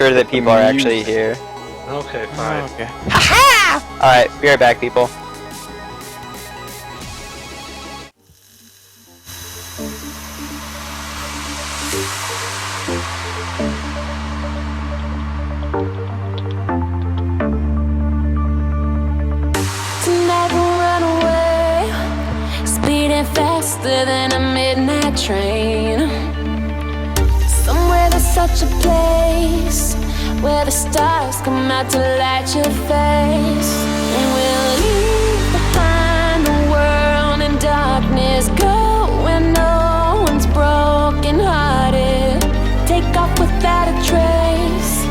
sure that people are actually here. Okay, fine. Oh, okay. Alright, be right back, people. Tonight we'll run away, speeding faster than a midnight train. Somewhere there's such a place where the stars come out to light your face. And we'll leave behind the world in darkness, go where no one's broken hearted. Take off without a trace,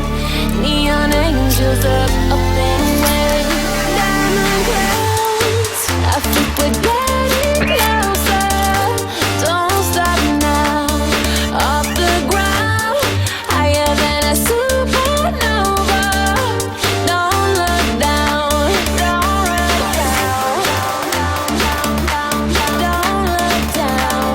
neon angels up and away. Diamond clouds, I think we're getting closer. Don't stop now, off the ground, higher than a supernova. Don't look down, don't look down, don't look down,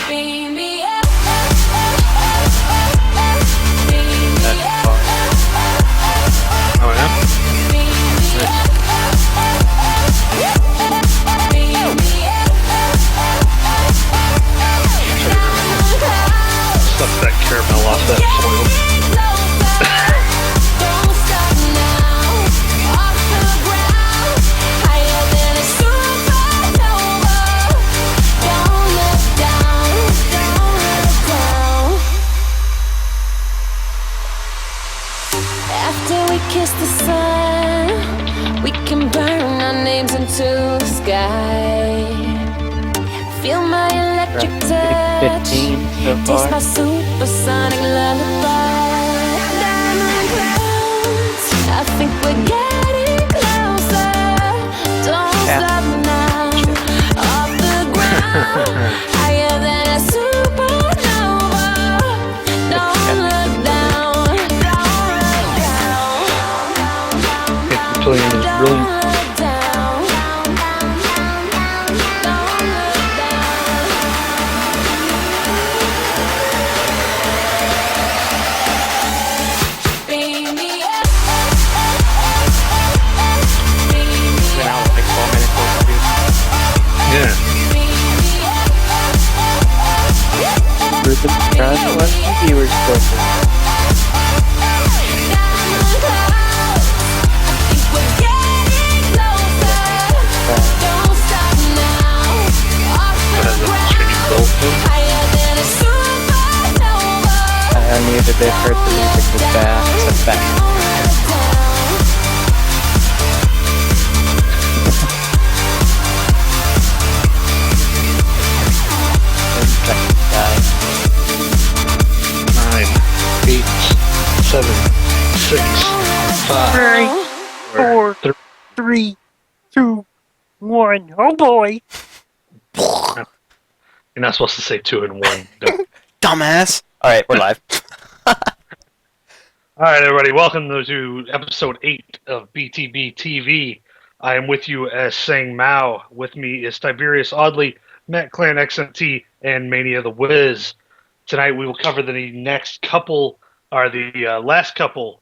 beam me up, beam me up, Oh, yeah? Stuff that caramel off that foil. Don't stop now, off the ground, higher than a supernova. Don't look down, don't look down. After we kiss the sun, we can burn our names into the sky. Feel my electric touch, 15 so taste my far. supersonic lullaby. Diamond clouds, I think we're getting closer. Don't Yeah. stop now, off the ground, higher than a supernova. Don't look down, don't look down, It's playing is don't brilliant. look down, don't look down. Beam me up, beam me It's been out like 4 minutes or Yeah. Reuben, try to let the viewers go first. But as a stringy gold. I unmuted it, heard the music was bad, so back. Guys, 9, 8, 7, 6, 5, 4, 3, 2, 1. Oh boy! You're not supposed to say 2 and 1. No. Dumbass! Alright, we're live. Alright, everybody, welcome to episode 8 of BTBtv. I am with you as Sang Mao. With me is Tiberius Audley, Matt Clan XMT, and Mania the Wiz. Tonight we will cover the next couple, or the last couple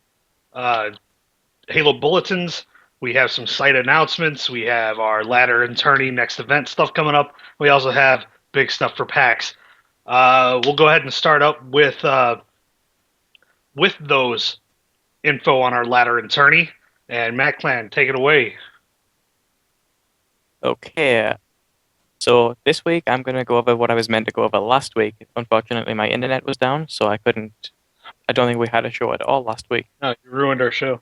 Halo bulletins. We have some site announcements. We have our ladder and tourney next event stuff coming up. We also have big stuff for PAX. We'll go ahead and start up with those info on our ladder and tourney. And Matt Clan, take it away. Okay. So this week I'm going to go over what I was meant to go over last week. Unfortunately, my internet was down, so I don't think we had a show at all last week. Oh, you ruined our show.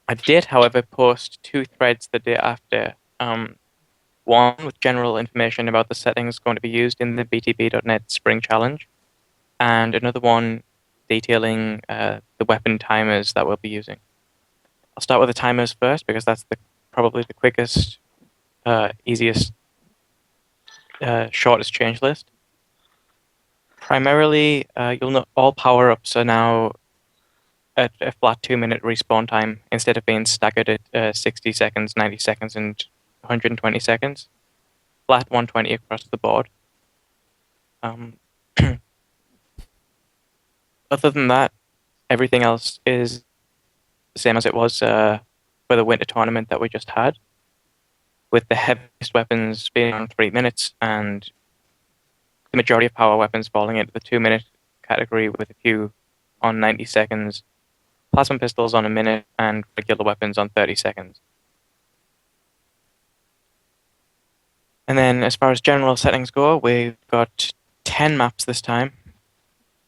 I did, however, post 2 threads the day after. One with general information about the settings going to be used in the BTB.net Spring Challenge, and another one detailing the weapon timers that we'll be using. I'll start with the timers first because that's probably the quickest, easiest, shortest change list. Primarily, you'll know all power-ups are now at a flat 2-minute respawn time instead of being staggered at 60 seconds, 90 seconds, and 120 seconds. Flat 120 across the board. Other than that, everything else is the same as it was for the winter tournament that we just had, with the heaviest weapons being on 3 minutes and the majority of power weapons falling into the 2-minute category, with a few on 90 seconds, plasma pistols on a minute, and regular weapons on 30 seconds. And then as far as general settings go, we've got 10 maps this time,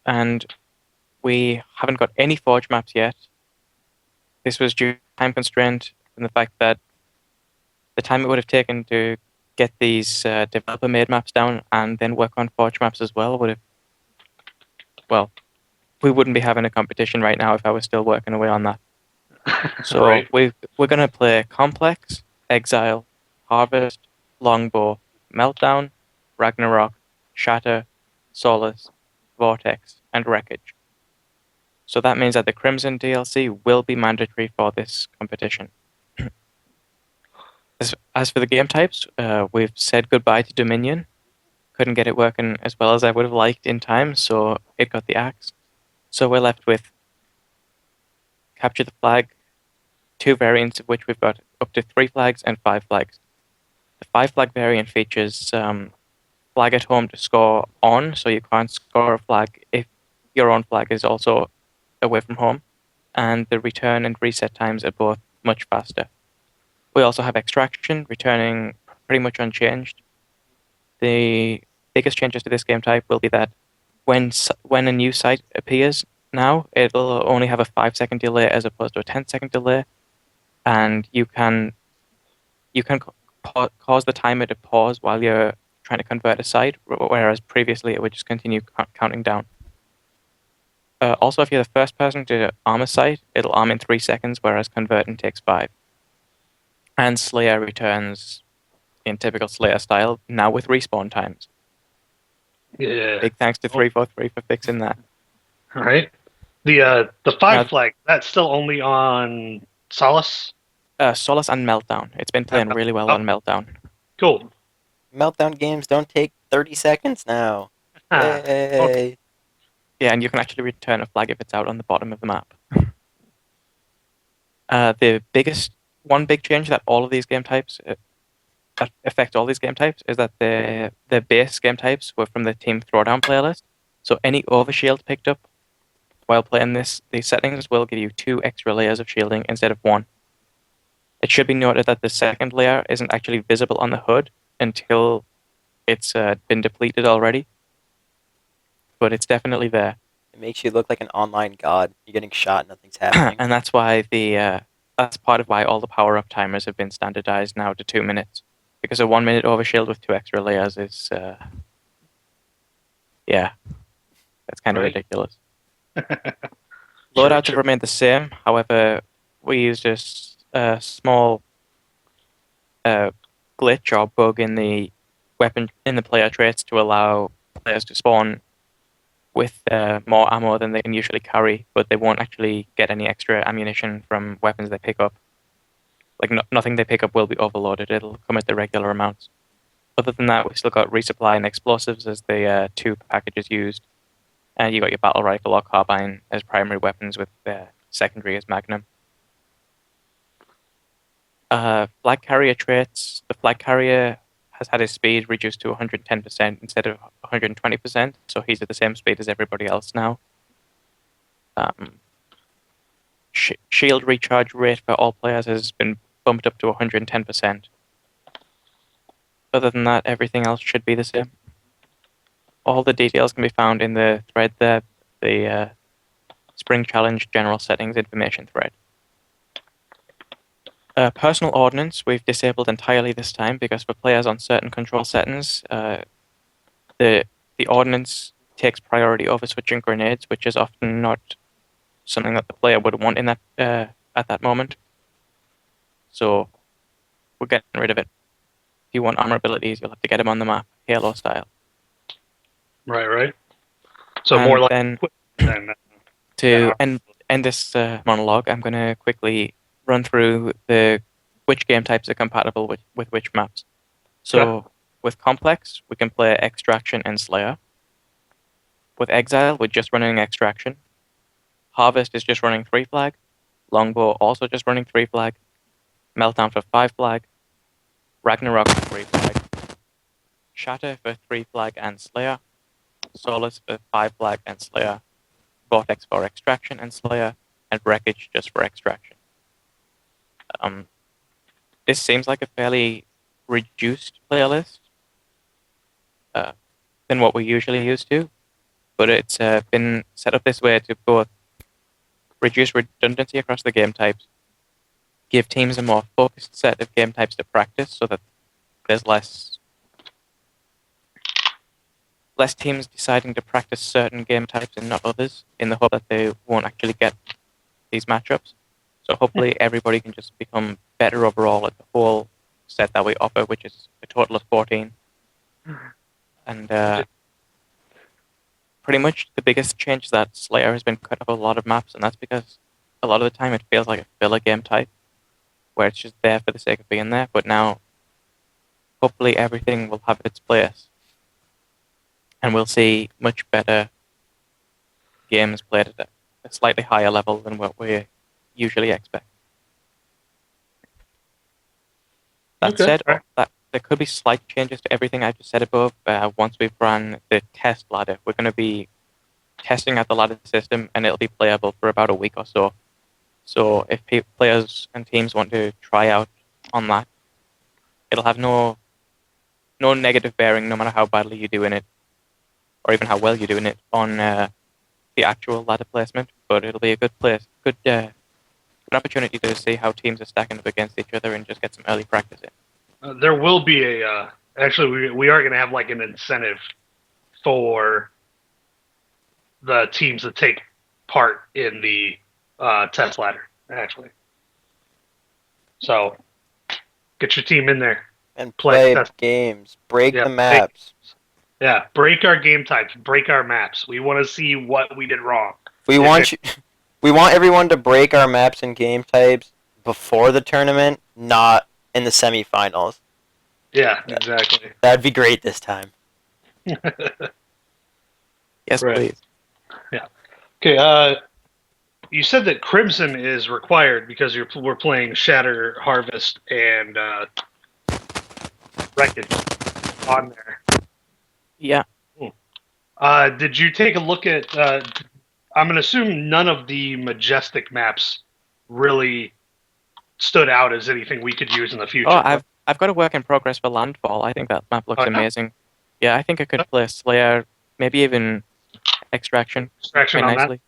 and we haven't got any Forge maps yet. This was due to time constraint and the fact that the time it would have taken to get these developer-made maps down and then work on Forge maps as well would have, well, we wouldn't be having a competition right now if I was still working away on that. So Right. we're going to play Complex, Exile, Harvest, Longbow, Meltdown, Ragnarok, Shatter, Solace, Vortex, and Wreckage. So that means that the Crimson DLC will be mandatory for this competition. As for the game types, we've said goodbye to Dominion. Couldn't get it working as well as I would have liked in time, so it got the axe. So we're left with Capture the Flag, 2 variants of which we've got up to 3 flags and 5 flags. The 5 flag variant features flag at home to score on, so you can't score a flag if your own flag is also away from home, and the return and reset times are both much faster. We also have Extraction, returning pretty much unchanged. The biggest changes to this game type will be that when a new site appears now, it'll only have a 5-second delay as opposed to a 10-second delay, and you can cause the timer to pause while you're trying to convert a site, whereas previously it would just continue counting down. Also, if you're the first person to arm a site, it'll arm in 3 seconds, whereas converting takes 5. And Slayer returns in typical Slayer style, now with respawn times. Yeah. Big thanks to 343 for fixing that. All right. The 5 Now- flag, that's still only on Solace? Solace and Meltdown. It's been playing really well on Meltdown. Cool. Meltdown games don't take 30 seconds now. Ah, Yay. Yeah, and you can actually return a flag if it's out on the bottom of the map. One big change that all of these game types that affect all these game types is that the base game types were from the Team Throwdown playlist. So any overshield picked up while playing these settings will give you 2 extra layers of shielding instead of 1. It should be noted that the second layer isn't actually visible on the hood until it's been depleted already, but it's definitely there. It makes you look like an online god. You're getting shot, nothing's happening. And that's why that's part of why all the power-up timers have been standardized now to 2 minutes. Because a 1-minute overshield with 2 extra layers is, yeah, that's kind of Right. ridiculous. Sure, Loadouts sure. have remained the same. However, we used a small glitch or bug in the player traits to allow players to spawn with more ammo than they can usually carry, but they won't actually get any extra ammunition from weapons they pick up. Like nothing they pick up will be overloaded. It'll come at the regular amounts. Other than that, we still got resupply and explosives as the 2 packages used, and you got your battle rifle or carbine as primary weapons with secondary as magnum. Flag carrier traits. The flag carrier has had his speed reduced to 110% instead of 120%, so he's at the same speed as everybody else now. Shield recharge rate for all players has been bumped up to 110%. Other than that, everything else should be the same. All the details can be found in the thread there, the Spring Challenge General Settings Information thread. Personal ordnance we've disabled entirely this time because for players on certain control settings, the ordnance takes priority over switching grenades, which is often not something that the player would want in that at that moment. So we're getting rid of it. If you want armor abilities, you'll have to get them on the map, Halo style. Right. So And more like then than to Yeah. end this monologue, I'm going to quickly run through the which game types are compatible with which maps. So with Complex, we can play Extraction and Slayer. With Exile, we're just running Extraction. Harvest is just running 3 flag. Longbow also just running 3 flag. Meltdown for 5 flag. Ragnarok for 3 flag. Shatter for 3 flag and Slayer. Solace for 5 flag and Slayer. Vortex for Extraction and Slayer. And Wreckage just for Extraction. This seems like a fairly reduced playlist than what we're usually used to, but it's been set up this way to both reduce redundancy across the game types, give teams a more focused set of game types to practice so that there's less teams deciding to practice certain game types and not others in the hope that they won't actually get these matchups. So hopefully everybody can just become better overall at the whole set that we offer, which is a total of 14. And pretty much the biggest change is that Slayer has been cut off a lot of maps, and that's because a lot of the time it feels like a filler game type, where it's just there for the sake of being there. But now, hopefully everything will have its place, and we'll see much better games played at a slightly higher level than what we usually expect. That said, there could be slight changes to everything I just said above. Once we've run the test ladder, we're going to be testing out the ladder system, and it'll be playable for about a week or so. So if players and teams want to try out on that, it'll have no negative bearing, no matter how badly you're doing it, or even how well you're doing it on the actual ladder placement. But it'll be a good good opportunity to see how teams are stacking up against each other and just get some early practice in. There will be actually, we are going to have like an incentive for the teams that take part in the test ladder, actually. So get your team in there. And play test games. Break the maps. Break our game types. Break our maps. We want to see what we did wrong. We want everyone to break our maps and game types before the tournament, not in the semifinals. Yeah, exactly. That'd be great this time. Yes, please. Yeah. Okay. You said that Crimson is required because we're playing Shatter, Harvest, and Wreckage on there. Yeah. Did you take a look at? I'm going to assume none of the Majestic maps really stood out as anything we could use in the future. Oh, I've got a work in progress for Landfall. I think that map looks amazing. Yeah, I think I could play Slayer, maybe even Extraction. Extraction on nicely.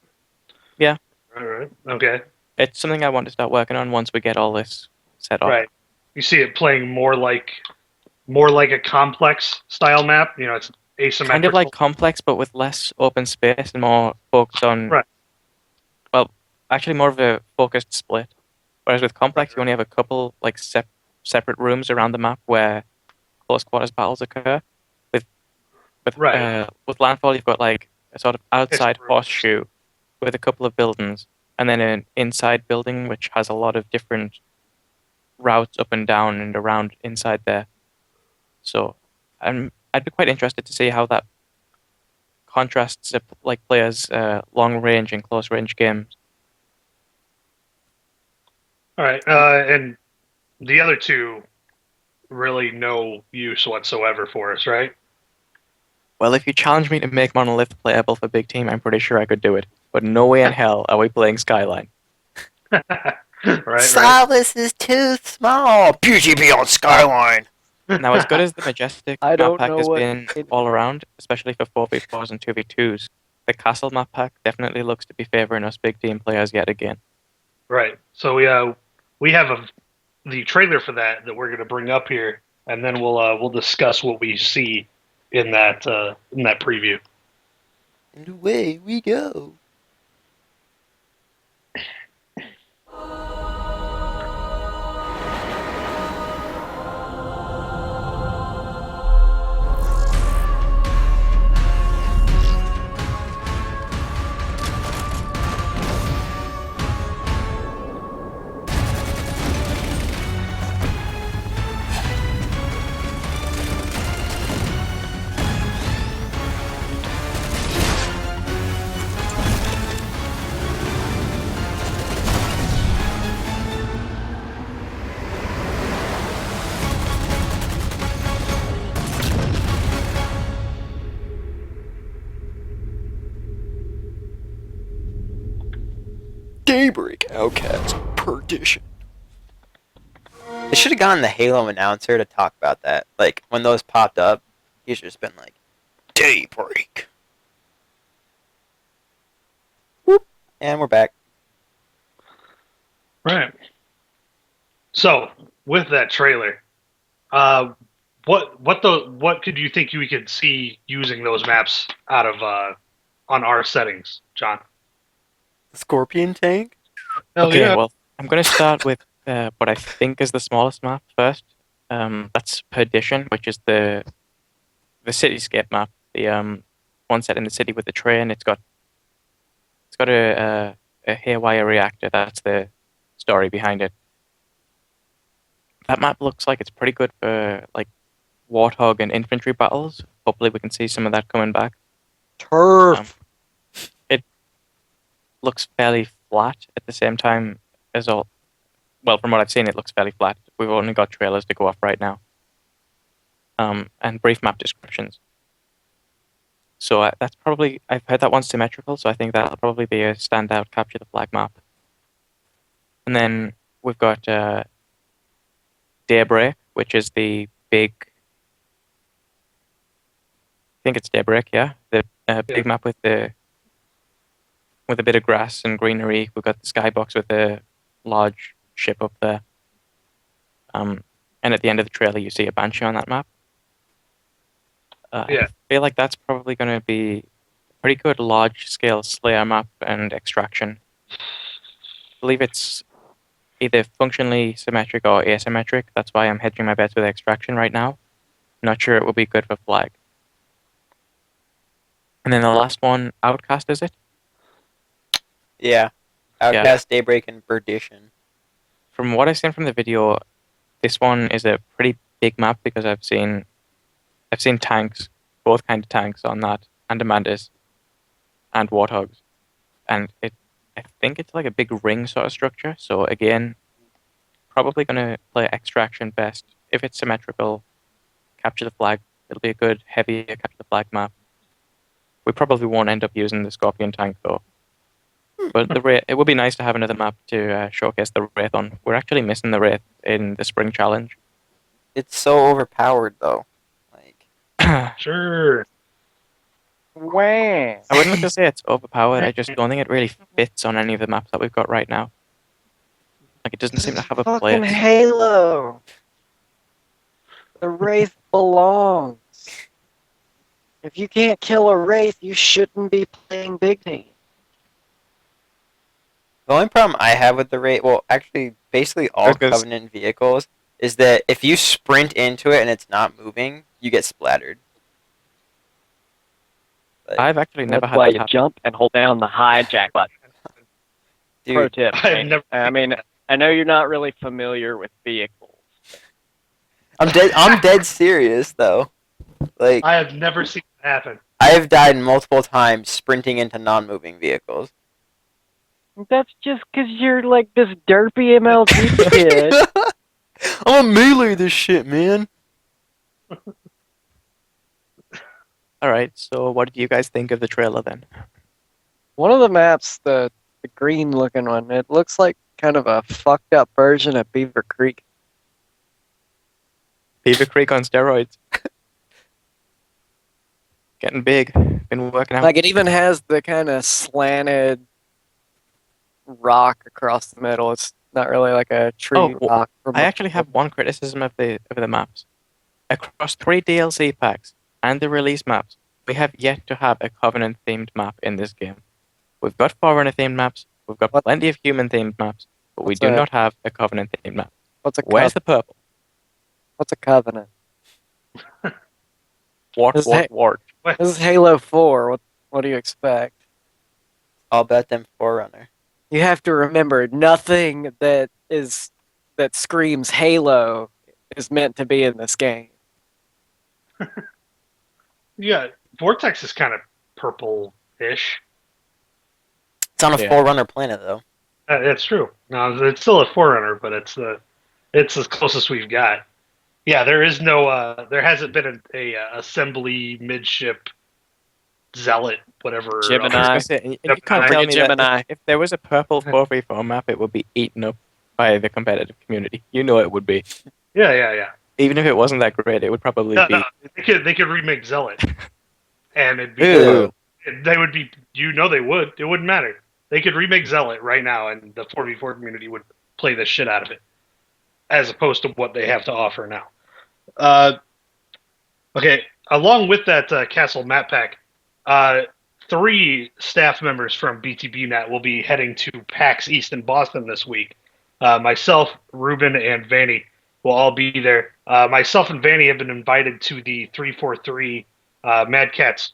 That? Yeah. All right. Okay. It's something I want to start working on once we get all this set up. Right. You see it playing more like a complex style map. You know, it's asymmetrical. Kind of like Complex, but with less open space and more focused on. Right. Well, actually, more of a focused split. Whereas with Complex, you only have a couple like separate rooms around the map where close quarters battles occur. With Landfall, you've got like a sort of outside horseshoe with a couple of buildings, and then an inside building which has a lot of different routes up and down and around inside there. So I'd be quite interested to see how that contrasts like players' long range and close range games. All right, and the other two really no use whatsoever for us, right? Well, if you challenge me to make Monolith playable for Big Team, I'm pretty sure I could do it. But no way in hell are we playing Skyline. Silas is too small. BTB on Skyline. Now, as good as the Majestic I map don't pack know has what been all around, especially for 4v4s and 2v2s, the Castle map pack definitely looks to be favoring us Big Team players yet again. Right. So we have the trailer for that we're going to bring up here, and then we'll discuss what we see in that preview. And away we go. Daybreak, Outcast, Perdition. They should have gotten the Halo announcer to talk about that. Like, when those popped up, he should have just been like, Daybreak. Whoop. And we're back. Right. So, with that trailer, what could you think we could see using those maps out of on our settings, John? The Scorpion tank? Hell Okay, yeah. well, I'm going to start with what I think is the smallest map first. That's Perdition, which is the cityscape map. The one set in the city with the train. It's got a haywire reactor. That's the story behind it. That map looks like it's pretty good for like warthog and infantry battles. Hopefully, we can see some of that coming back. Turf. It looks fairly flat at the same time as all. Well, from what I've seen, it looks fairly flat. We've only got trailers to go off right now, and brief map descriptions. So that's probably, I've heard that one's symmetrical, so I think that'll probably be a standout capture the flag map. And then we've got Daybreak, which is the big. I think it's Daybreak, yeah. The big map with a bit of grass and greenery. We've got the skybox with a large ship up there. And at the end of the trailer, you see a Banshee on that map. Yeah. I feel like that's probably going to be a pretty good large-scale Slayer map and extraction. I believe it's either functionally symmetric or asymmetric. That's why I'm hedging my bets with extraction right now. Not sure it will be good for flag. And then the last one, Outcast, is it? Yeah. Outcast, Daybreak, and Perdition. From what I've seen from the video, this one is a pretty big map because I've seen tanks, both kind of tanks on that, and Amandas, and Warthogs. And I think it's like a big ring sort of structure. So again, probably going to play extraction best. If it's symmetrical, capture the flag. It'll be a good, heavy capture the flag map. We probably won't end up using the Scorpion tank though. But it would be nice to have another map to showcase the Wraith on. We're actually missing the Wraith in the Spring Challenge. It's so overpowered, though. Like, Sure. Wah. I wouldn't like to say it's overpowered. I just don't think it really fits on any of the maps that we've got right now. Like, it doesn't seem to have a Fucking place. Halo. The Wraith belongs. If you can't kill a Wraith, you shouldn't be playing Big Team. the only problem I have with the Wraith, well, actually, basically all Because- Covenant vehicles, is that if you sprint into it and it's not moving, you get splattered. I've actually never That's had why that you happen. jump and hold down the hijack button. Pro Dude, tip. I've man. never- I mean, I know you're not really familiar with vehicles. I'm dead serious, though. Like, I have never seen it happen. I have died multiple times sprinting into non-moving vehicles. That's just because you're like this derpy MLG kid. I'm a melee this shit, man. Alright, so what did you guys think of the trailer then? One of the maps, the green looking one, it looks like kind of a fucked up version of Beaver Creek. Beaver Creek on steroids. Getting big. Been working out. Like it even has the kind of slanted rock across the middle. It's not really like a tree Oh, well, rock. from I the- actually have one criticism of the maps. Across 3 DLC packs and the release maps, we have yet to have a Covenant themed map in this game. We've got Forerunner themed maps, we've got What? plenty of human themed maps, but we What's do that? not have a Covenant themed map. What's a Where's the purple? What's a covenant? Wart, Is wart, that- wart. This is Halo 4. What do you expect? I'll bet them Forerunner. You have to remember nothing that screams Halo is meant to be in this game. Yeah, Vortex is kind of purple-ish. It's on a Yeah. Forerunner planet, though. It's true. No, it's still a Forerunner, but it's as closest we've got. Yeah, there is no. There hasn't been a assembly midship Zealot, whatever. Gemini. I was gonna say, and you can't Gemini. tell Bring a me that Gemini. if there was a purple 4v4 map, it would be eaten up by the competitive community. You know it would be. Yeah. Even if it wasn't that great, it would probably No, be. no, they could remake Zealot, and it'd be. Ooh. They would be. They would. It wouldn't matter. They could remake Zealot right now, and the 4v4 community would play the shit out of it, as opposed to what they have to offer now. Okay, along with that Castle map pack, 3 staff members from BTBnet will be heading to PAX East in Boston this week. Myself, Ruben, and Vanny will all be there. Myself and Vanny have been invited to the 343 Mad Cats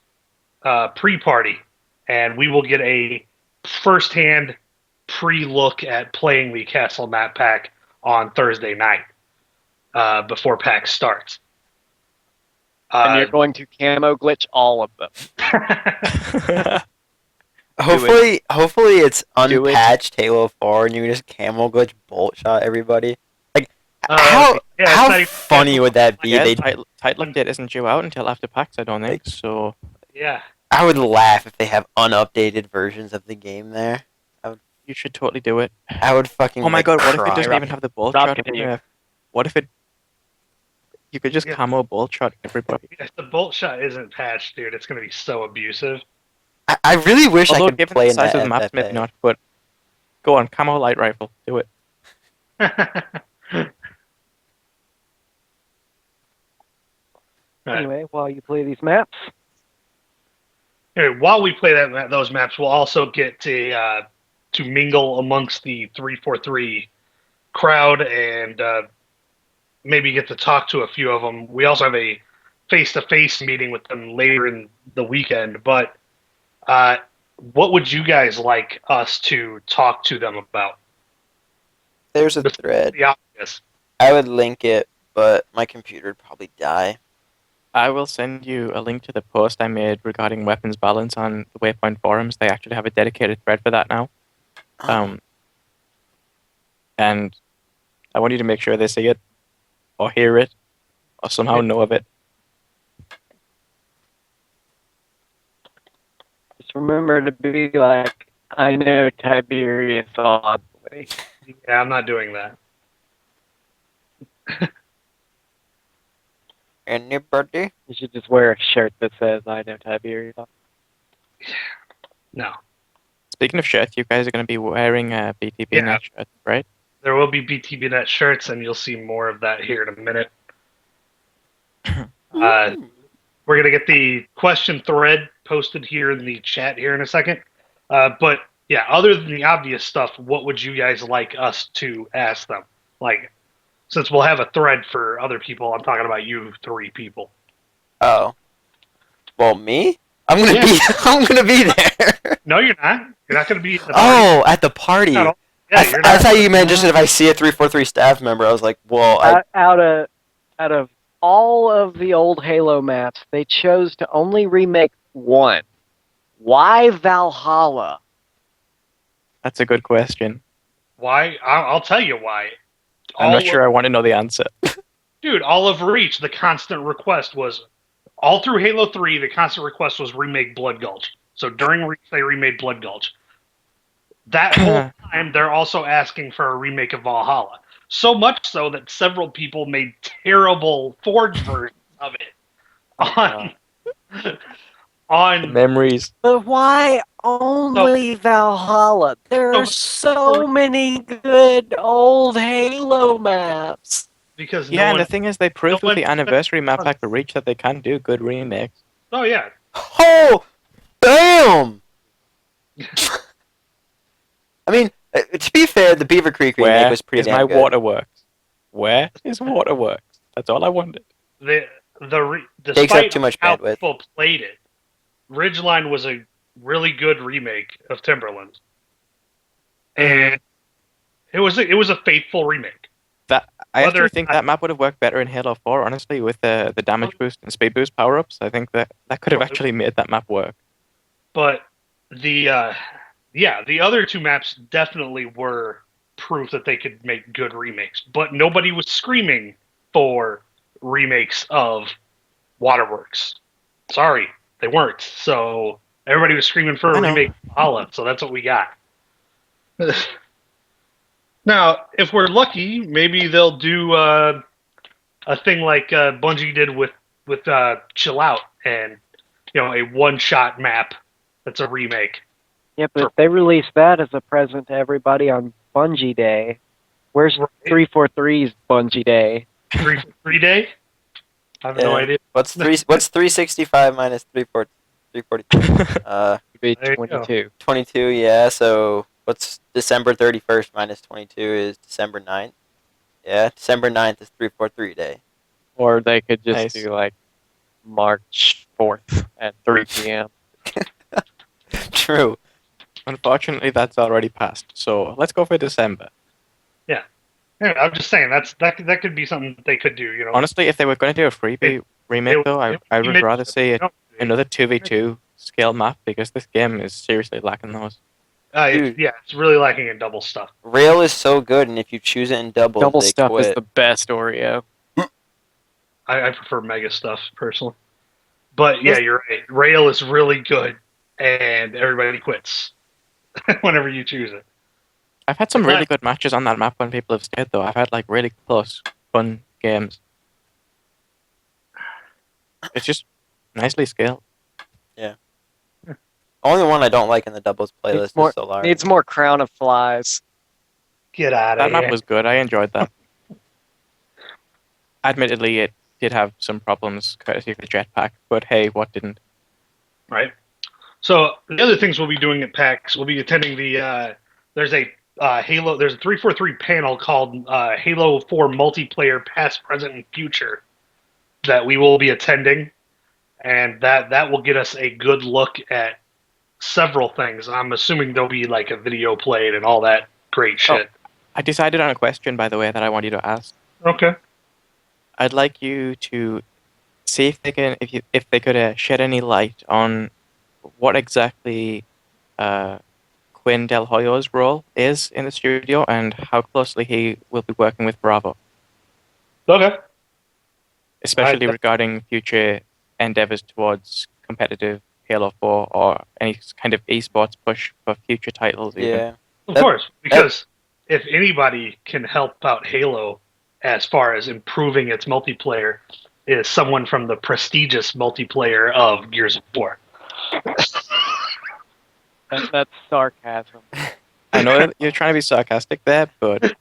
pre-party, and we will get a first-hand pre-look at playing the Castle map pack on Thursday night before PAX starts. And you're going to camo glitch all of them. Hopefully it's Do it. unpatched Halo 4 and you can just camel glitch bolt shot everybody. Like yeah, it's how not even- funny would that be? Yeah, They title update isn't due out until after PAX, I don't think. So Yeah. I would laugh if they have unupdated versions of the game there. you should totally do it. I would fucking. Oh my like, god, what if it cry. doesn't even have the bolt Stop shot? it, you. What if it? You could just Yeah. camo bolt shot everybody. If the bolt shot isn't patched, dude, it's going to be so abusive. I really wish I Although could given play the in size that of the maps, FFA. maybe not. But go on, camo light rifle, do it. Right. Anyway, while you play these maps, Anyway, while we play those maps, we'll also get to mingle amongst the 343 crowd and maybe get to talk to a few of them. We also have a face-to-face meeting with them later in the weekend. But what would you guys like us to talk to them about? There's a thread. The obvious. I would link it, but my computer would probably die. I will send you a link to the post I made regarding weapons balance on the Waypoint forums. They actually have a dedicated thread for that now. And I want you to make sure they see it, or hear it, or somehow know of it. just remember to be like, I know Tiberius Oddly. Yeah, I'm not doing that. Anybody? You should just wear a shirt that says, I know Tiberius Oddly. No. Speaking of shirts, you guys are going to be wearing a BTB Yeah. net shirt, right? There will be BTBnet shirts, and you'll see more of that here in a minute. We're going to get the question thread posted here in the chat here in a second. But, yeah, other than the obvious stuff, what would you guys like us to ask them? Like, since we'll have a thread for other people, I'm talking about you 3 people. Oh. Well, me? I'm gonna Yeah. be. I'm gonna be there. No, you're not. You're not going to be at the party. Oh, at the party. Yeah, you're I not. thought you meant just if I see a 343 staff member. I was like, well, Out of all of the old Halo maps, they chose to only remake one. Why Valhalla? That's a good question. Why? I'll tell you why. I'm not sure I want to know the answer. Dude, all of Reach, the constant request was, all through Halo 3, the constant request was remake Blood Gulch. So during Reach, they remade Blood Gulch. That whole time, they're also asking for a remake of Valhalla. So much so that several people made terrible forged versions of it on Memories. But why only Valhalla? There are so many good old Halo maps. because Yeah, and the thing is, they proved no with the one- anniversary map pack for Reach that they can do good remakes. Oh yeah, oh, damn. I mean, to be fair, the Beaver Creek remake Where was pretty is damn my good. waterworks? Where is waterworks? That's all I wanted. Takes up despite too much how bandwidth. people played it, Ridgeline was a really good remake of Timberland, and it was a faithful remake. I Whether actually think that map would have worked better in Halo 4, honestly, with the damage boost and speed boost power-ups. I think that could have actually made that map work. But the other 2 maps definitely were proof that they could make good remakes. But nobody was screaming for remakes of Waterworks. Sorry, they weren't. So everybody was screaming for I a know. remake of Valhalla, so that's what we got. Now, if we're lucky, maybe they'll do a thing like Bungie did with Chill Out, and a one-shot map that's a remake. Yeah, but they released that as a present to everybody on Bungie Day. Where's Right. 343's Bungie Day? 3 day? I have no Yeah. idea. What's 365 minus 342? It'd be There you go. 22. 22. Yeah. So what's December 31st minus 22 is December 9th. Yeah. December 9th is 343 day. Or they could just Nice. do like March 4th at 3 p.m. True. Unfortunately, that's already passed. So let's go for December. Yeah, I'm just saying that could be something that they could do. Honestly, if they were going to do a freebie remake, though, I would rather see another 2v2 scale map because this game is seriously lacking those. Dude. It's really lacking in double stuff. Rail is so good, and if you choose it in doubles, Double they stuff quit. is the best Oreo. I prefer mega stuff personally, but yeah, Yes. you're right. Rail is really good, and everybody quits whenever you choose it. I've had some really good matches on that map when people have stayed, though. I've had like really close, fun games. It's just nicely scaled. Only one I don't like in the doubles playlist is Solar. Needs more Crown of Flies. Get out of That here. map was good. I enjoyed that. Admittedly, it did have some problems courtesy of the jetpack, but hey, what didn't? Right. So the other things we'll be doing at PAX, we'll be attending the there's a Halo. There's a 343 panel called Halo 4 Multiplayer Past, Present, and Future that we will be attending, and that will get us a good look at several things. I'm assuming there'll be like a video played and all that great shit. I decided on a question, by the way, that I want you to ask. Okay. I'd like you to see if they can, if they could shed any light on what exactly Quinn Del Hoyo's role is in the studio and how closely he will be working with Bravo, Okay. especially regarding future endeavors towards competitive Halo 4 or any kind of esports push for future titles. Even. Yeah. Of course, because if anybody can help out Halo as far as improving its multiplayer, is someone from the prestigious multiplayer of Gears of War. That's sarcasm. I know that you're trying to be sarcastic there, but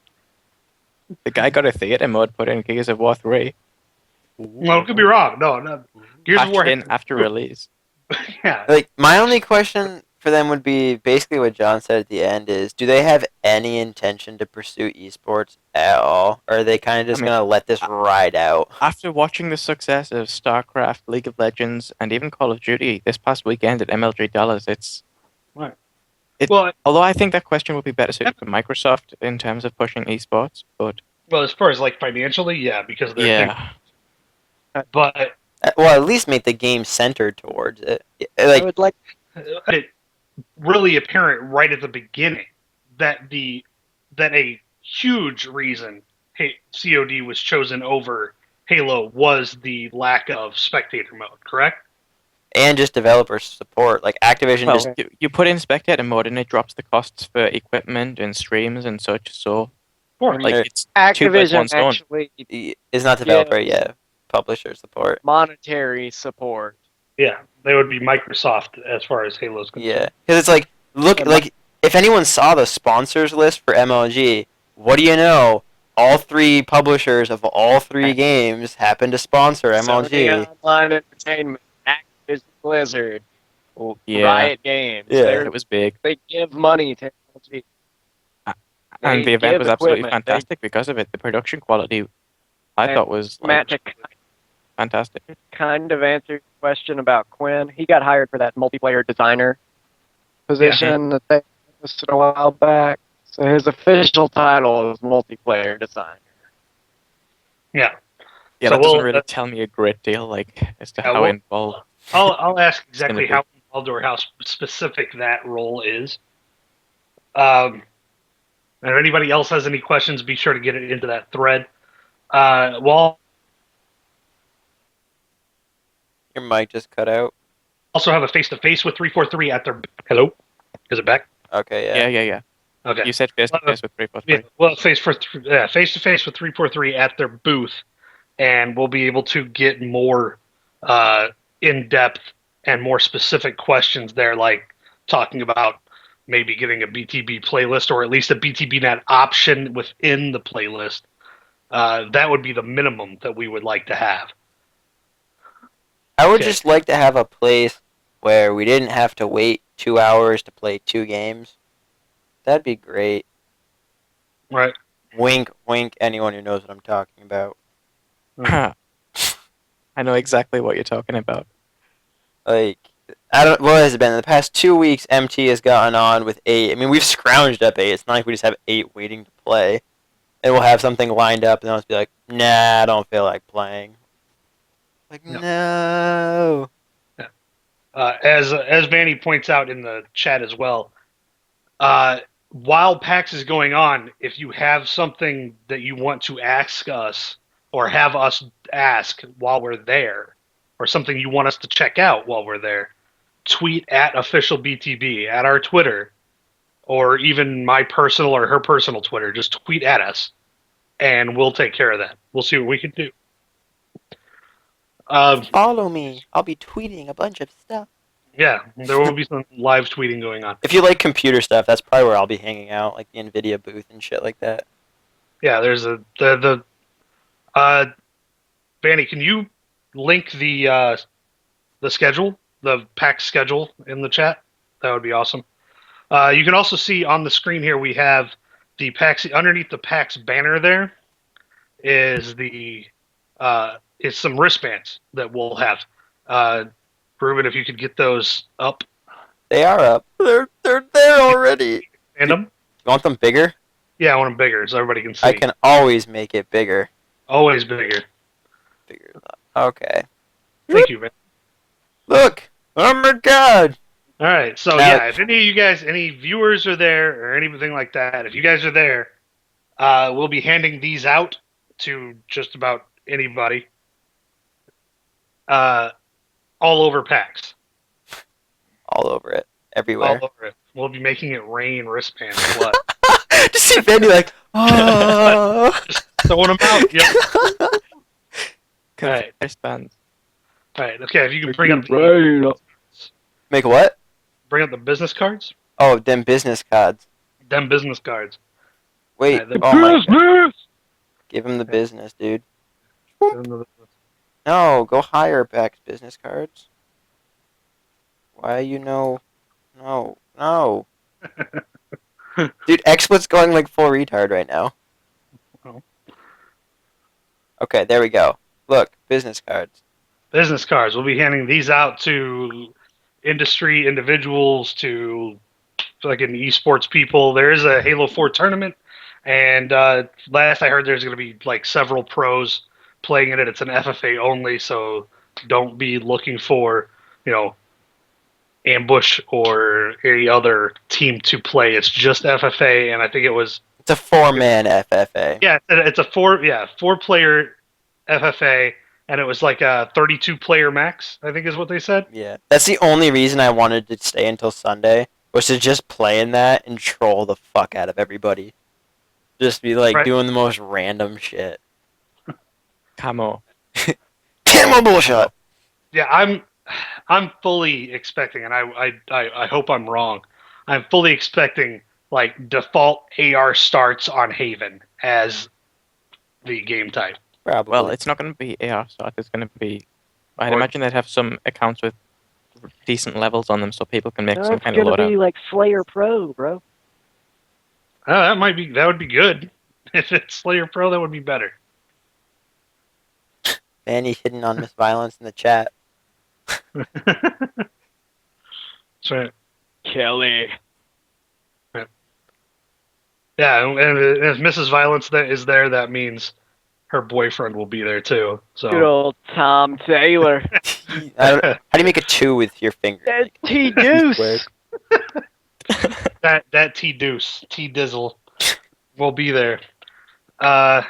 the guy got a theater mode put in Gears of War 3. Well, could be wrong. No. Gears of War. Patched in after release. Yeah. Like, my only question for them would be basically what John said at the end is, do they have any intention to pursue esports at all? Or are they kind of just going to let this ride out? After watching the success of StarCraft, League of Legends, and even Call of Duty this past weekend at MLG Dallas, it's... Right. Although I think that question would be better suited for Microsoft in terms of pushing esports, but... Well, as far as like financially, yeah, because they're but Well, at least make the game centered towards it. I Like, would like it really apparent right at the beginning that a huge reason COD was chosen over Halo was the lack of spectator mode, correct? and just developer support. Like, Activision Well, just... you put in spectator mode and it drops the costs for equipment and streams and such, so... Of course. Like, it's two birds, one Activision stone. actually is not developer, yeah. Publisher support. monetary support. Yeah, they would be Microsoft as far as Halo's concerned. Yeah. Because it's like, look, like, if anyone saw the sponsors list for MLG, what do you know? All three publishers of all three games happen to sponsor MLG. Sony Online Entertainment, Activision Blizzard, Yeah. Riot Games. Yeah. It was big. They give money to MLG. And They the event give was absolutely equipment. fantastic because of it. The production quality, I And thought, was Matt, like, to fantastic. kind of answer your question about Quinn, he got hired for that multiplayer designer position that they listed a while back. So his official title is multiplayer designer. Yeah. Yeah, So that doesn't we'll- really tell me a great deal, like, as to Yeah, how we'll- involved. I'll ask exactly be. how involved or how specific that role is. And if anybody else has any questions, be sure to get it into that thread. Well, Your mic just cut out. also have a face-to-face with 343 at their... Hello? Is it back? Okay, yeah. Yeah. Okay. You said face to face with 343. Yeah, well, face-to-face with 343 at their booth, and we'll be able to get more in-depth and more specific questions there, like talking about maybe getting a BTB playlist or at least a BTBnet option within the playlist. That would be the minimum that we would like to have. I would Okay. just like to have a place where we didn't have to wait 2 hours to play 2 games. That'd be great. Right. Wink, wink, anyone who knows what I'm talking about. I know exactly what you're talking about. Like, I don't. What has it been? In the past 2 weeks, MT has gotten on with 8. I mean, we've scrounged up 8. It's not like we just have 8 waiting to play. And we'll have something lined up, and I'll just be like, nah, I don't feel like playing. Like, no. As Vanny points out in the chat as well, while PAX is going on, if you have something that you want to ask us or have us ask while we're there, or something you want us to check out while we're there, tweet at official BTB at our Twitter, or even my personal or her personal Twitter. Just tweet at us, and we'll take care of that. We'll see what we can do. Follow me. I'll be tweeting a bunch of stuff. Yeah, there will be some live tweeting going on. If you like computer stuff, that's probably where I'll be hanging out, like the NVIDIA booth and shit like that. Yeah, there's the Vanny, can you link the schedule, the PAX schedule in the chat? That would be awesome. You can also see on the screen here we have the PAX underneath the PAX banner. There is some wristbands that we'll have. Ruben, if you could get those up. They are up. They're there already. And them? You want them bigger? Yeah, I want them bigger so everybody can see. I can always make it bigger. Always bigger. Bigger. Okay. Thank you, man. Look! Oh my god! All right, so Now- yeah, if any of you guys, any viewers are there or anything like that, if you guys are there, we'll be handing these out to just about anybody. All over PAX. All over it. Everywhere. All over it. We'll be making it rain wristbands. What? Just see Bendy like, oh. Throwing them out. Yep. Alright. Wristbands. All right. Okay. If you can bring up Make what? the business cards, Oh, them business cards. them business cards. Wait. Alright, Oh my god. Give him the business, dude. No, go higher, Beck's business cards. Why you know? No. Dude, XSplit's going like full retard right now. Oh. Okay, there we go. Look, business cards. Business cards. We'll be handing these out to industry individuals, to like an esports people. There is a Halo 4 tournament, and last I heard there's going to be like several pros playing in it. It's an FFA only, so don't be looking for, Ambush or any other team to play. It's just FFA, and I think it was... It's a 4-man FFA. Yeah, it's a four-player FFA, and it was like a 32-player max, I think is what they said. Yeah. That's the only reason I wanted to stay until Sunday, was to just play in that and troll the fuck out of everybody. Just be like doing the most random shit. Camo. Camo bullshit! Yeah, I'm fully expecting, and I hope I'm wrong. I'm fully expecting like default AR starts on Haven as the game type. Probably. Well, it's not going to be AR start. It's going to be. I'd Or- imagine they'd have some accounts with decent levels on them, so people can make No, some it's kind of gonna loadout. be like Slayer Pro, bro. That would be good. If it's Slayer Pro, that would be better. Manny hidden on Miss Violence in the chat. That's right. Kelly. Yeah, and if Mrs. Violence is there, that means her boyfriend will be there too. So Good old Tom Taylor. How do you make a 2 with your finger? That Like, T weird. Deuce. that T Deuce, T Dizzle will be there. I'm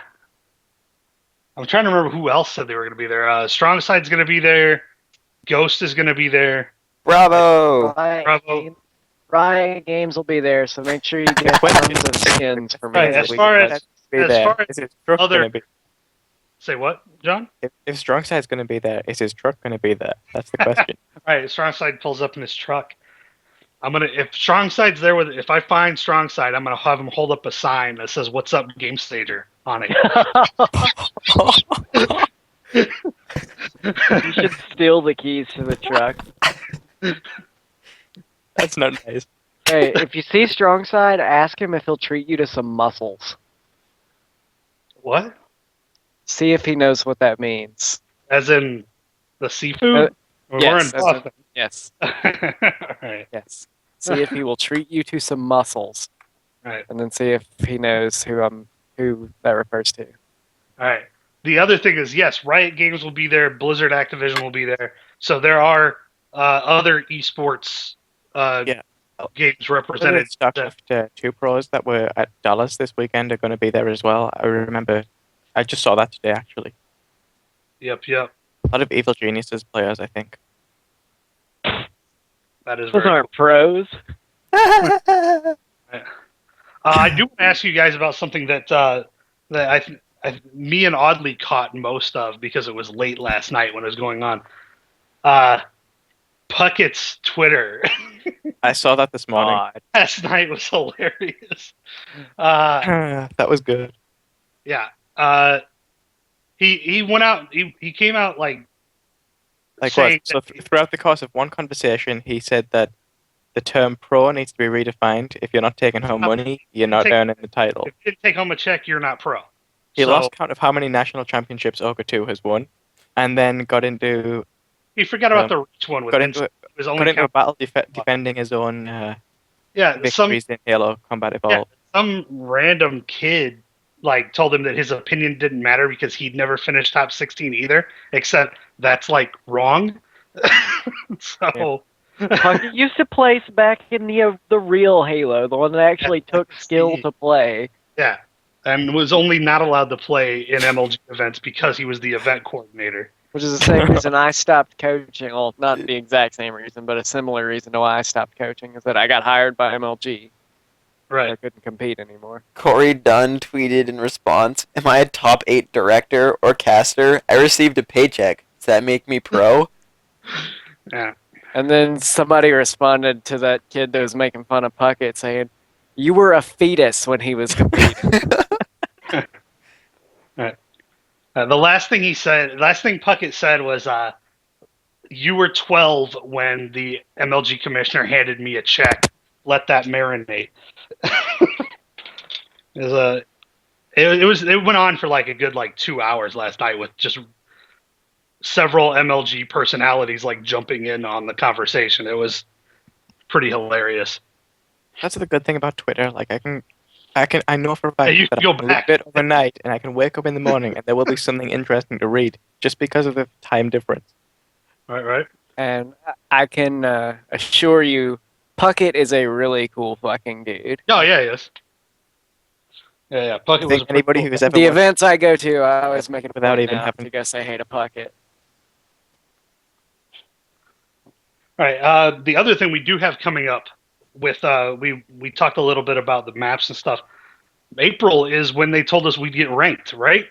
trying to remember who else said they were going to be there. Strong Side's going to be there. Ghost is going to be there. Bravo! Bravo. Riot Games will be there, so make sure you get tons of skins for me. Right, so as we far can- as- Be As there. far as Is his truck other- gonna be? Say what, John? If Strongside's gonna be there, is his truck gonna be there? That's the question. All right, Strongside pulls up in his truck. If Strongside's there if I find Strongside, I'm gonna have him hold up a sign that says "What's up, Game Stager" on it. You should steal the keys to the truck. That's not nice. Hey, if you see Strongside, ask him if he'll treat you to some mussels. What? See if he knows what that means. As in the seafood? We're yes, in as in- Boston. Yes, All right. yes. See if he will treat you to some mussels, All right. and then see if he knows who that refers to. All right. The other thing is, yes, Riot Games will be there. Blizzard Activision will be there. So there are other esports Yeah. games The represented. StarCraft 2 pros that were at Dallas this weekend are going to be there as well. I remember, I just saw that today actually. Yep. A lot of Evil Geniuses players, I think. That is Those very aren't pros. I do want to ask you guys about something that me and Audley caught most of because it was late last night when it was going on. Puckett's Twitter I saw that this morning. God. last night was hilarious. That was good. Yeah. He went out. He came out like saying So that throughout the course of one conversation, he said that the term pro needs to be redefined. If you're not taking home money, you're not earning the title. if you didn't take home a check, you're not pro. He So, lost count of how many national championships Ogre 2 has won, and then got into He forgot about the reach one with got Vincent. into It was got only into a battle defending his own yeah. victories in Halo Combat Evolved. Some random kid told him that his opinion didn't matter because he'd never finished top 16 either. Except that's wrong. So. Puckett used to place back in the real Halo, the one that actually took skill to play. Yeah, and was only not allowed to play in MLG events because he was the event coordinator. Which is the same reason I stopped coaching. Well, not the exact same reason, but a similar reason to why I stopped coaching is that I got hired by MLG. I Right. couldn't compete anymore. Corey Dunn tweeted in response, "Am I a top 8 director or caster? I received a paycheck. Does that make me pro?" Yeah. And then somebody responded to that kid that was making fun of Puckett saying, "You were a fetus when he was competing." The last thing Puckett said was, "You were 12 when the MLG commissioner handed me a check. Let that marinate." It went on for a good 2 hours last night with just several MLG personalities jumping in on the conversation. It was pretty hilarious. That's the good thing about Twitter. I know for a fact you that can I go can back. leave it overnight, and I can wake up in the morning, and there will be something interesting to read just because of the time difference. Right. And I can assure you, Puckett is a really cool fucking dude. Oh yeah, yes. Yeah. Puckett I was think anybody who's ever The watched- events I go to, I always make it Without point even out having- to go say hey to Puckett. All right. The other thing we do have coming up with we talked a little bit about the maps and stuff. April is when they told us we'd get ranked, right?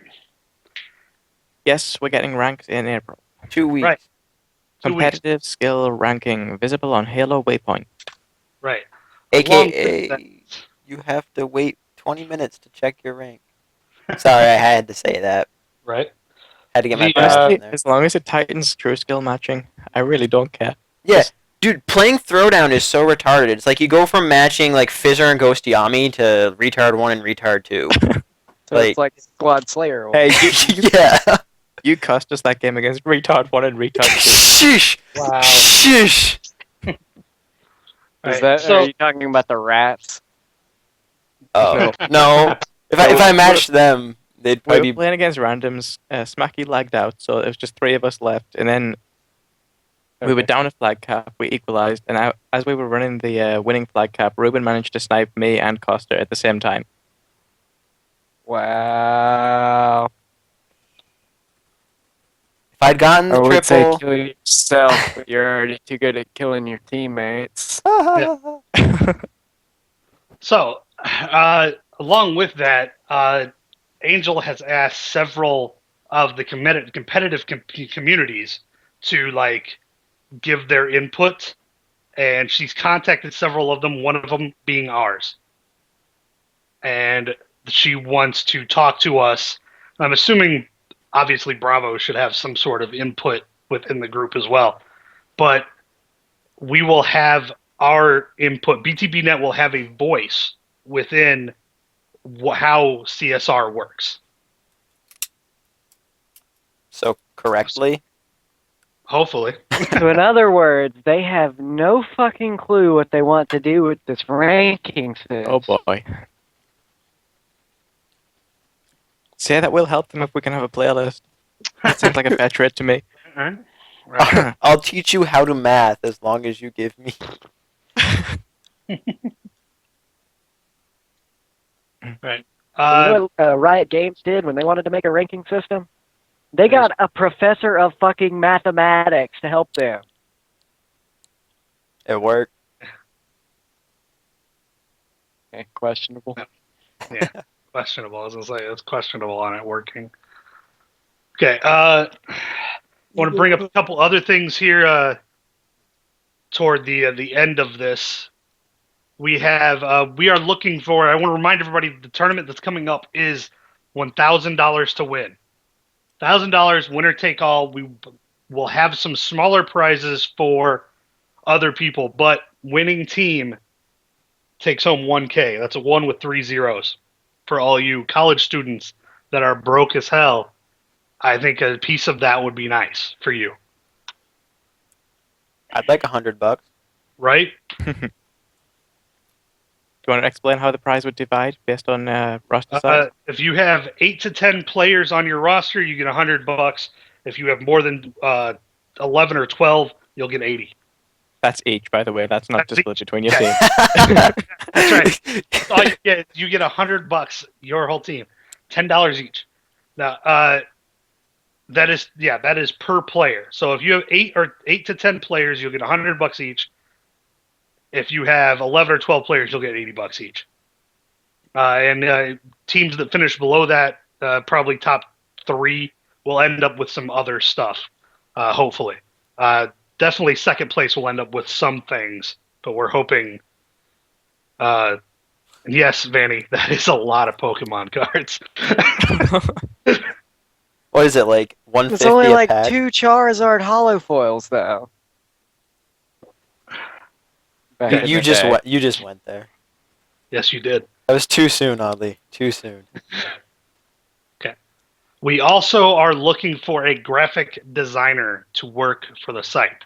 Yes, we're getting ranked in April. 2 weeks. Right. 2 weeks. Competitive skill ranking visible on Halo Waypoint. Right. Long thing that- AKA, you have to wait 20 minutes to check your rank. Sorry, I had to say that. Right. Had to get my The, pride Honestly, in there. as long as it tightens true skill matching, I really don't care. Yeah, dude, playing Throwdown is so retarded. It's like you go from matching Fizzer and Ghost Yami to Retard 1 and Retard 2. So it's like Squad Slayer. Hey, Yeah. you cussed us that game against Retard 1 and Retard 2. Shush. Wow. Shush. Is that? Are you talking about the rats? Oh, no. If I matched them, they'd We probably were playing against randoms. Smacky lagged out, so it was just 3 of us left. And then we were down a flag cap. We equalized, and as we were running the winning flag cap, Ruben managed to snipe me and Costa at the same time. Wow. If I'd gotten the I would say triple, kill yourself, but you're already too good at killing your teammates. So, along with that, Angel has asked several of the competitive communities to like give their input, and she's contacted several of them. One of them being ours, and she wants to talk to us. I'm assuming, obviously, Bravo should have some sort of input within the group as well, but we will have our input. BTBnet will have a voice within how CSR works. so correctly. Hopefully. So in other words, they have no fucking clue what they want to do with this ranking system. Oh boy. Say that will help them if we can have a playlist. That seems like a fair trade to me. Alright. Right. I'll teach you how to math as long as you give me. Right. You know what Riot Games did when they wanted to make a ranking system? They got a professor of fucking mathematics to help them. It worked. Okay, questionable. Yeah, questionable. I was gonna say it's questionable on it working. Okay. I want to bring up a couple other things here. Toward the end of this, we are looking for. I want to remind everybody the tournament that's coming up is $1,000 to win. $1,000 winner take all. We will have some smaller prizes for other people, but winning team takes home $1K. That's a 1 with 3 zeros for all you college students that are broke as hell. I think a piece of that would be nice for you, I'd like $100. right? Do you want to explain how the prize would divide based on roster size? If you have 8 to 10 players on your roster, you get $100. If you have more than 11 or 12, you'll get 80. That's each, by the way. That's not That's just split between your Yeah. team. That's right. All you get $100, your whole team, $10 each. Now, that is per player. So if you have 8 to 10 players, you'll get $100 each. If you have 11 or 12 players, you'll get $80 each. And teams that finish below that, probably top 3, will end up with some other stuff. Hopefully, definitely second place will end up with some things, but we're hoping. Yes, Vanny, that is a lot of Pokemon cards. What is it, like 150 It's only a like pack? 2 Charizard holo foils, though. Back in You the just day. went. You just went there. Yes, you did. That was too soon, oddly. Too soon. We also are looking for a graphic designer to work for the site.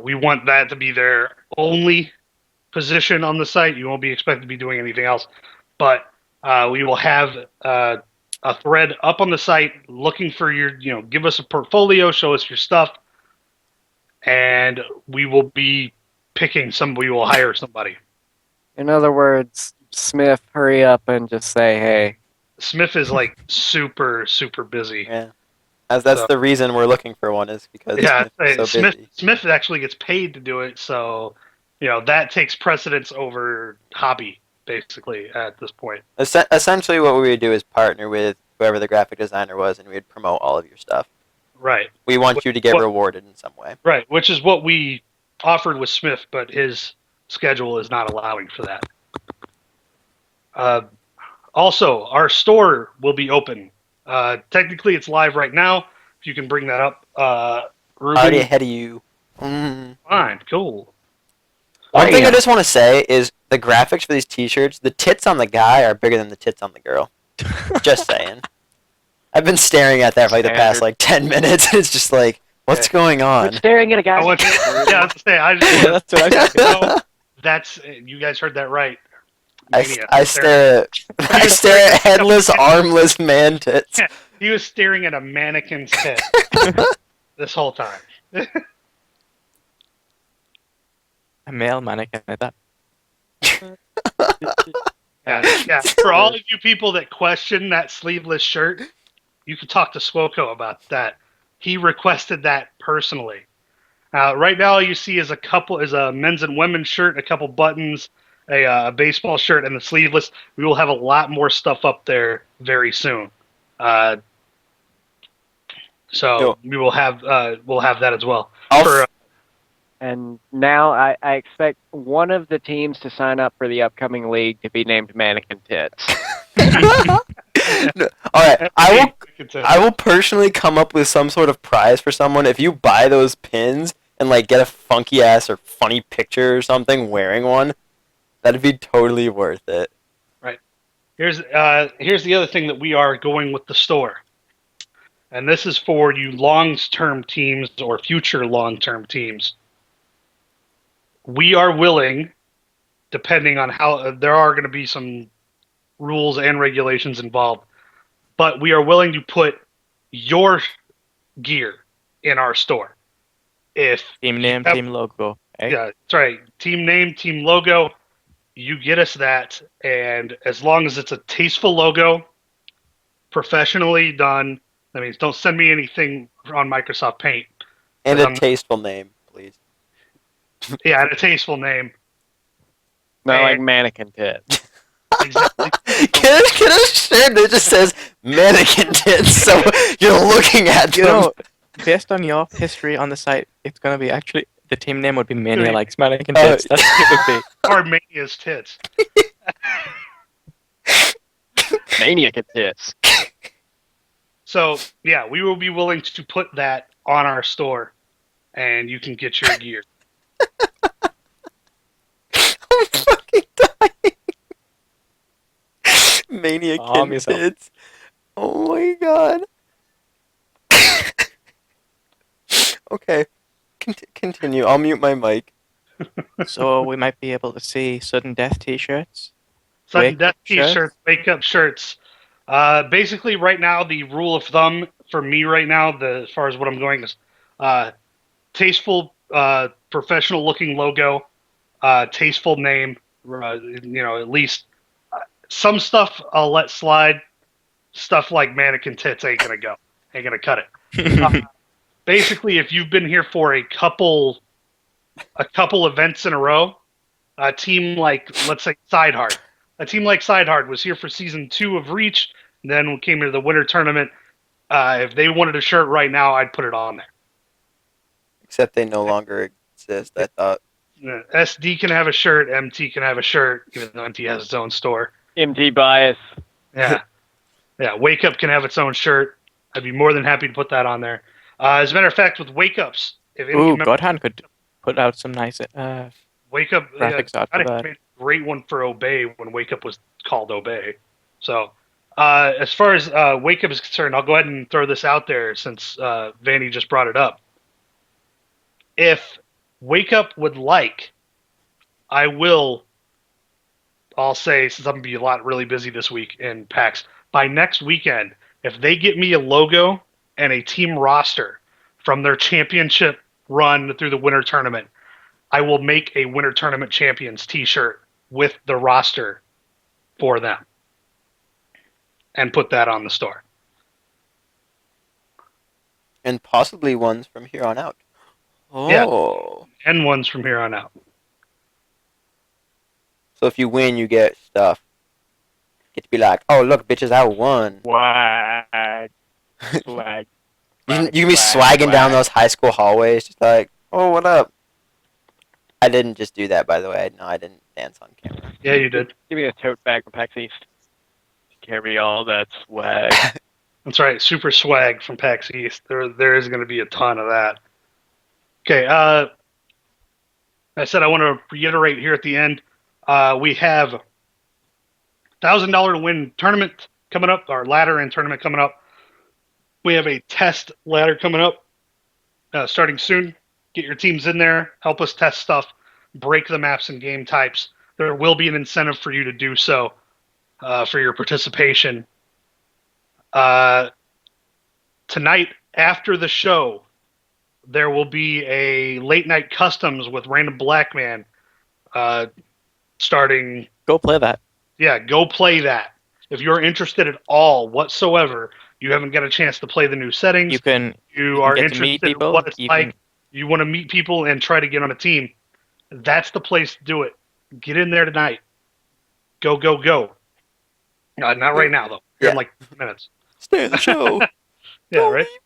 We want that to be their only position on the site. You won't be expected to be doing anything else. But we will have a thread up on the site looking for your, give us a portfolio, show us your stuff, and we will be we will hire somebody. In other words, Smith, hurry up and just say, hey. Smith is like super, super busy. Yeah. That's So- the reason we're looking for one, is because Yeah, Smith's so busy. Smith actually gets paid to do it, so that takes precedence over hobby, basically, at this point. Essentially, what we would do is partner with whoever the graphic designer was, and we'd promote all of your stuff. Right, We want you to get What- rewarded in some way. right, which is what we offered with Smith, but his schedule is not allowing for that. Also, our store will be open. Technically, it's live right now. If you can bring that up, Ruben. Already ahead of you. Mm. Fine, cool. One thing I just want to say is the graphics for these T-shirts, the tits on the guy are bigger than the tits on the girl. Just saying. I've been staring at that for like the past Standard. 10 minutes. It's just like, what's going Quit on? staring at a guy. I want yeah, I was to say, I just Yeah, that's what I was thinking. that's you guys heard that right. I Mania. stare at headless, armless man tits. He was staring at a mannequin's head this whole time. A male mannequin at that. Yeah. For all of you people that question that sleeveless shirt, you can talk to Swoko about that. He requested that personally. Right now, all you see is a men's and women's shirt, a couple buttons, a baseball shirt, and the sleeveless. We will have a lot more stuff up there very soon. So we will have that as well. And now I expect one of the teams to sign up for the upcoming league to be named Mannequin Tits. No, all right, I will personally come up with some sort of prize for someone if you buy those pins and like get a funky ass or funny picture or something wearing one. That'd be totally worth it. Right. Here's the other thing that we are going with the store, and this is for you long-term teams or future long-term teams. We are willing, depending on how there are going to be some rules and regulations involved, but we are willing to put your gear in our store. If team name, team logo. Eh? Yeah, that's right. Team name, team logo. You get us that, and as long as it's a tasteful logo, professionally done. That means don't send me anything on Microsoft Paint. And a tasteful name, please. Yeah, and a tasteful name. Not like Mannequin Tits. Exactly. Get a shirt that just says Mannequin Tits, so you're looking at them. You know, based on your history on the site, it's going to be actually, the team name would be Mania Likes Mannequin Tits. That's what it would be. Or Mania's Tits. Mannequin Tits. So, yeah, we will be willing to put that on our store, and you can get your gear. I'm fucking dying. Mannequin Tits. Oh my god. Okay. Continue. I'll mute my mic. So we might be able to see Sudden Death t-shirts. Sudden Death t-shirts, wake up shirts. Basically, right now, the rule of thumb for me right now, as far as what I'm going is tasteful, professional-looking logo, tasteful name. At least some stuff I'll let slide. Stuff like Mannequin Tits ain't gonna go. Ain't gonna cut it. Basically, if you've been here for a couple events in a row, a team like, let's say, Sideheart. A team like Sideheart was here for Season 2 of Reach, and then came into the Winter Tournament. If they wanted a shirt right now, I'd put it on there. Except they no longer exist, I thought. SD can have a shirt, MT can have a shirt, even though MT has its own store. MT bias. Yeah. Yeah, Wake Up can have its own shirt. I'd be more than happy to put that on there. As a matter of fact, with Wake Ups... Godhand could put out some nice Wake Up graphics out for that. made a great one for Obey when Wake Up was called Obey. So, as far as Wake Up is concerned, I'll go ahead and throw this out there since Vanny just brought it up. If Wake Up would like, I'll say, since I'm going to be really busy this week in PAX, by next weekend, if they get me a logo and a team roster from their championship run through the Winter Tournament, I will make a Winter Tournament Champions t-shirt with the roster for them and put that on the store. And possibly ones from here on out. Oh. Yeah, and ones from here on out. So if you win, you get stuff. You get to be like, oh, look, bitches, I won. Swag. Swag. You can be swagging down those high school hallways, just like, oh, what up? I didn't just do that, by the way. No, I didn't dance on camera. Yeah, you did. Give me a tote bag from PAX East. Carry all that swag. That's right, super swag from PAX East. There is going to be a ton of that. Okay, I said I want to reiterate here at the end. We have $1,000 to win tournament coming up, our ladder and tournament coming up. We have a test ladder coming up, starting soon. Get your teams in there, help us test stuff, break the maps and game types. There will be an incentive for you to do so for your participation. Tonight, after the show, there will be a late night customs with Random Black Man starting. Go play that. Yeah, go play that. If you're interested at all whatsoever, You haven't got a chance to play the new settings. You can are get to meet interested in people. what it's like. You want to meet people and try to get on a team. That's the place to do it. Get in there tonight. Go, go, go. Not right now, though. Here in like minutes. Stay in the show. Yeah, Don't right? leave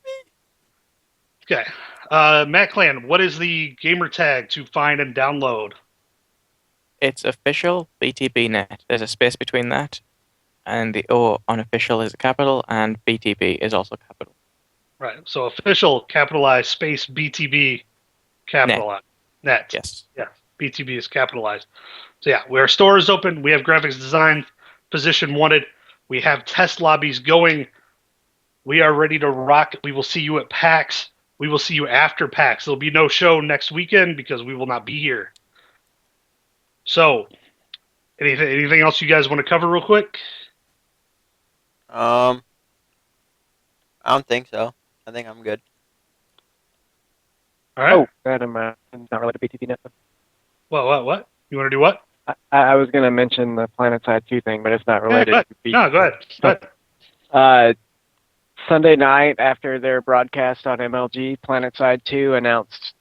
me. Okay. Matt Clan, what is the gamer tag to find and download? It's official BTBnet. There's a space between that, and the O on official is a capital, and BTB is also capital. Right. So official, capitalized, space, BTB, capitalized. Net. Yes. Yeah. BTB is capitalized. So yeah, our store is open. We have graphics design, position wanted. We have test lobbies going. We are ready to rock. We will see you at PAX. We will see you after PAX. There'll be no show next weekend because we will not be here. So, anything else you guys want to cover real quick? I don't think so. I think I'm good. All right. Oh, that not related to BTB Net. What? You want to do what? I was going to mention the PlanetSide 2 thing, but it's not related to BTB. No, go ahead. Sunday night, after their broadcast on MLG, PlanetSide 2 announced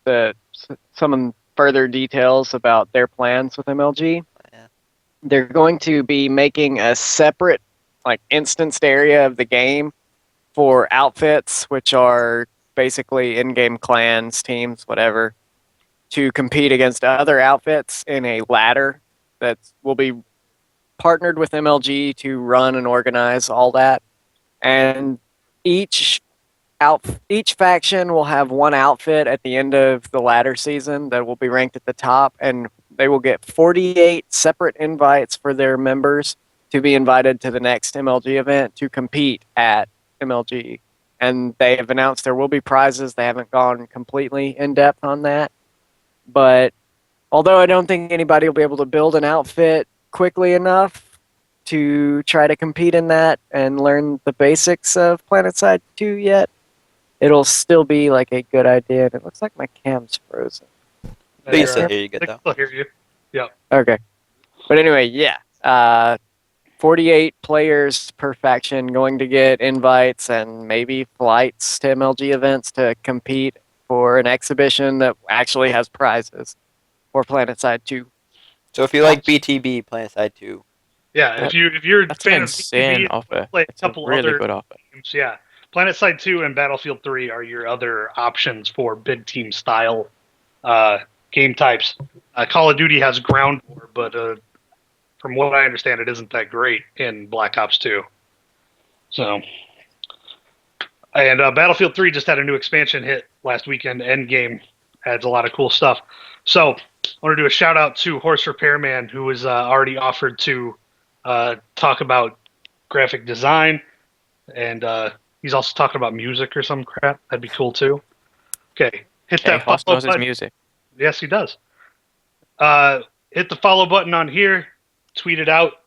some further details about their plans with MLG. Yeah. They're going to be making a separate, instanced area of the game for outfits, which are basically in-game clans, teams, whatever, to compete against other outfits in a ladder that will be partnered with MLG to run and organize all that. And each faction will have one outfit at the end of the ladder season that will be ranked at the top, and they will get 48 separate invites for their members to be invited to the next MLG event to compete at MLG. And they have announced there will be prizes. They haven't gone completely in depth on that. But although I don't think anybody will be able to build an outfit quickly enough to try to compete in that and learn the basics of PlanetSide 2 yet, it'll still be a good idea. And it looks like my cam's frozen. They still hear you good, though. I'll hear you. Yeah. Okay. But anyway, yeah. 48 players per faction going to get invites and maybe flights to MLG events to compete for an exhibition that actually has prizes for PlanetSide 2. So if you like BTB, PlanetSide 2. Yeah, if you're a That's fan an of insane BTB, offer. play a It's a couple really other good offer. games. Yeah, PlanetSide 2 and Battlefield 3 are your other options for big team style game types. Call of Duty has ground war, but from what I understand, it isn't that great in Black Ops 2. So, and Battlefield 3 just had a new expansion hit last weekend. Endgame adds a lot of cool stuff. So, I want to do a shout out to Horse Repairman, who was already offered to talk about graphic design, and he's also talking about music or some crap. That'd be cool too. Okay, hit that Horst follow knows his button. music. Yes, he does. Hit the follow button on here. Tweet it out.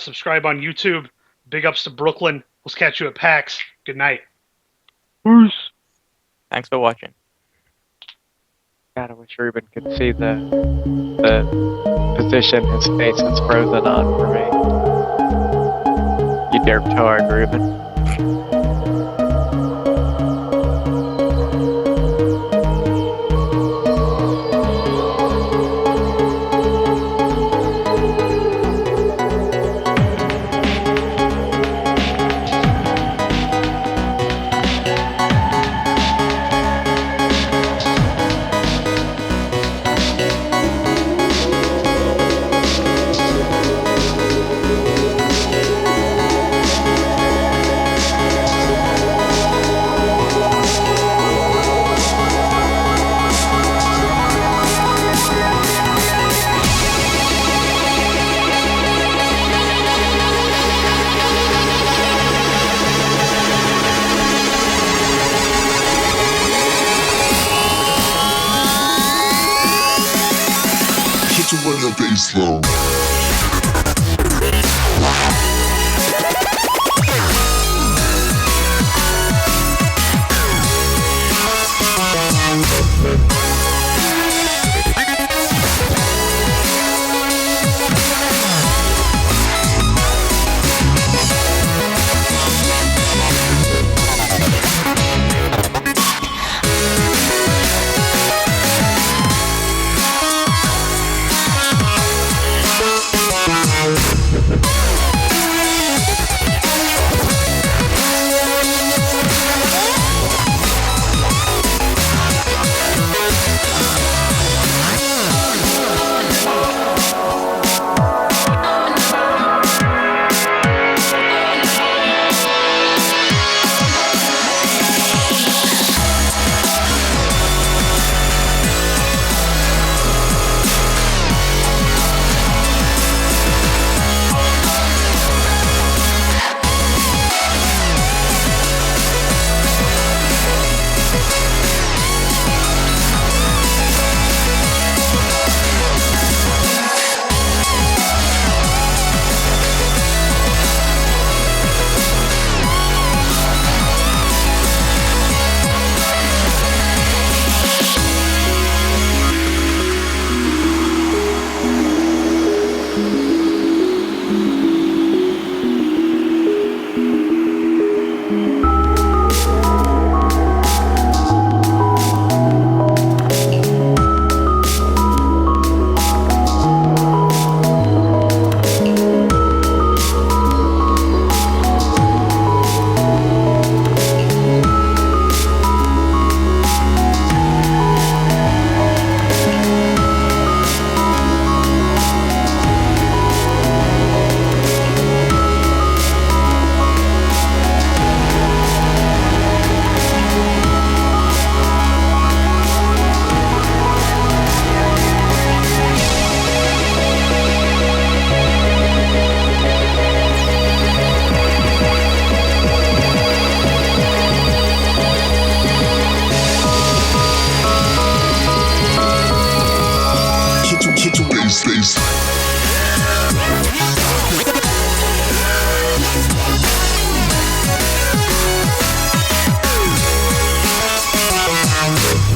Subscribe on YouTube. Big ups to Brooklyn. We'll catch you at PAX. Good night. Peace. Thanks for watching. God, I wish Ruben could see the position his face is frozen on for me. You derp tard, Ruben. To run your bass low.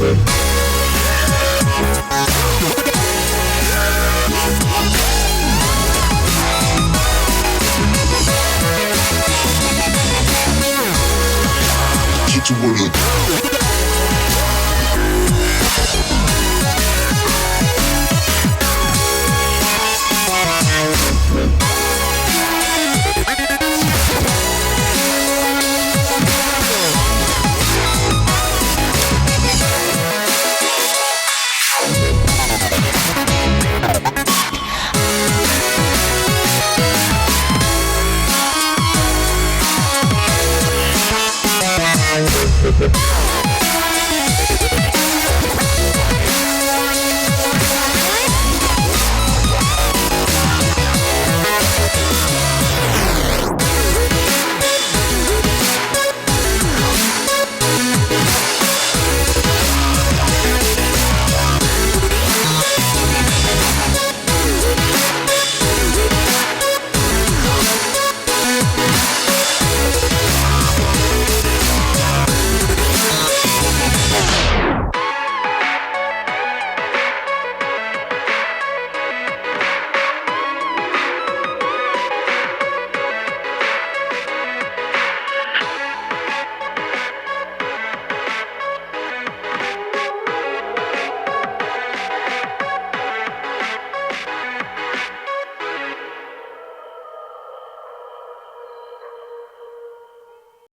Hit you with a We'll be right back.